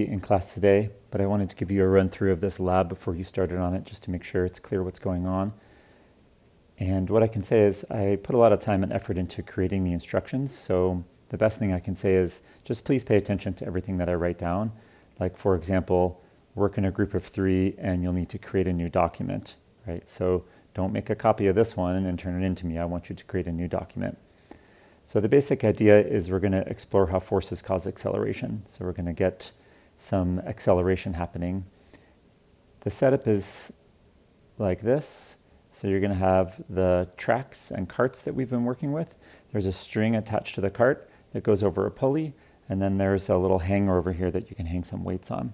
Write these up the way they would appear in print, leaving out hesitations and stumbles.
in class today, but I wanted to give you a run through of this lab before you started on it just to make sure it's clear what's going on. And what I can say is I put a lot of time and effort into creating the instructions, so the best thing I can say is just please pay attention to everything that I write down. Like, for example, work in a group of 3 and you'll need to create a new document, right? So don't make a copy of this one and turn it into me. I want you to create a new document. So the basic idea is we're going to explore how forces cause acceleration. So we're going to get some acceleration happening. The setup is like this. So you're going to have the tracks and carts that we've been working with. There's a string attached to the cart that goes over a pulley, and then there's a little hanger over here that you can hang some weights on.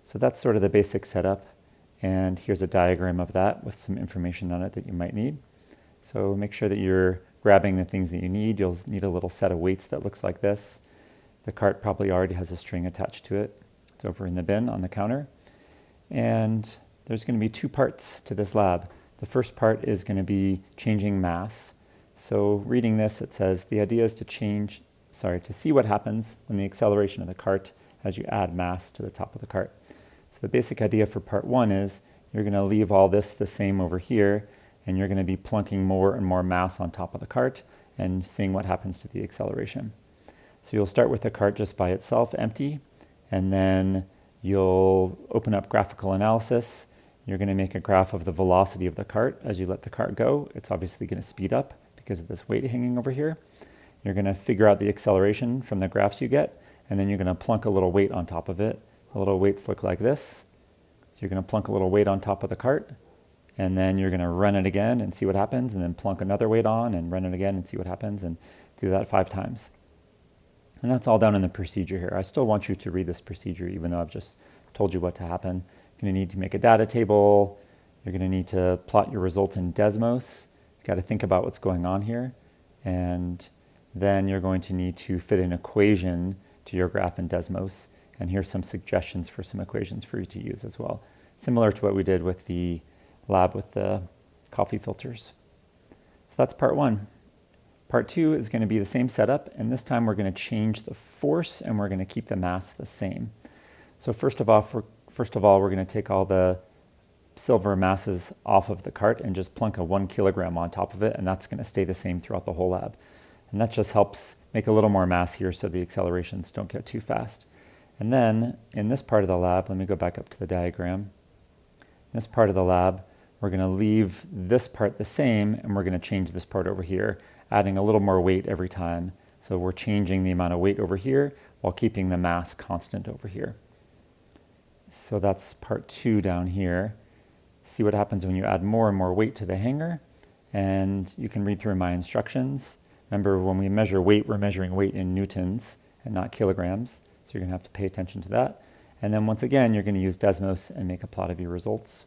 So that's sort of the basic setup, and here's a diagram of that with some information on it that you might need. So make sure that you're grabbing the things that you need. You'll need a little set of weights that looks like this. The cart probably already has a string attached to it. It's over in the bin on the counter. And there's going to be 2 parts to this lab. The first part is going to be changing mass. So reading this, it says the idea is to see what happens when the acceleration of the cart as you add mass to the top of the cart. So the basic idea for part 1 is you're going to leave all this the same over here, and you're going to be plunking more and more mass on top of the cart and seeing what happens to the acceleration. So you'll start with the cart just by itself, empty, and then you'll open up graphical analysis. You're going to make a graph of the velocity of the cart as you let the cart go. It's obviously going to speed up because of this weight hanging over here. You're going to figure out the acceleration from the graphs you get, and then you're going to plunk a little weight on top of it. The little weights look like this. So you're going to plunk a little weight on top of the cart, and then you're going to run it again and see what happens, and then plunk another weight on and run it again and see what happens, and do that 5 times. And that's all down in the procedure here. I still want you to read this procedure even though I've just told you what to happen. You're going to need to make a data table. You're going to need to plot your results in Desmos. You've got to think about what's going on here. And then you're going to need to fit an equation to your graph in Desmos. And here's some suggestions for some equations for you to use as well. Similar to what we did with the lab with the coffee filters. So that's part 1. Part 2 is going to be the same setup, and this time we're going to change the force and we're going to keep the mass the same. So first of all, we're going to take all the silver masses off of the cart and just plunk a 1 kilogram on top of it, and that's going to stay the same throughout the whole lab. And that just helps make a little more mass here so the accelerations don't get too fast. And then in this part of the lab, let me go back up to the diagram. In this part of the lab, we're going to leave this part the same, and we're going to change this part over here, adding a little more weight every time. So we're changing the amount of weight over here while keeping the mass constant over here. So that's part 2 down here. See what happens when you add more and more weight to the hanger. And you can read through my instructions. Remember, when we measure weight, we're measuring weight in newtons and not kilograms. So you're going to have to pay attention to that. And then once again, you're going to use Desmos and make a plot of your results.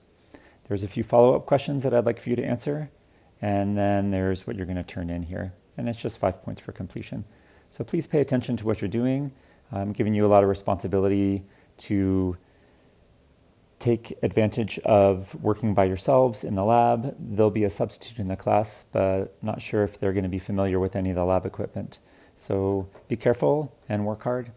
There's a few follow-up questions that I'd like for you to answer. And then there's what you're going to turn in here. And it's just 5 points for completion. So please pay attention to what you're doing. I'm giving you a lot of responsibility to take advantage of working by yourselves in the lab. There'll be a substitute in the class, but not sure if they're going to be familiar with any of the lab equipment. So be careful and work hard.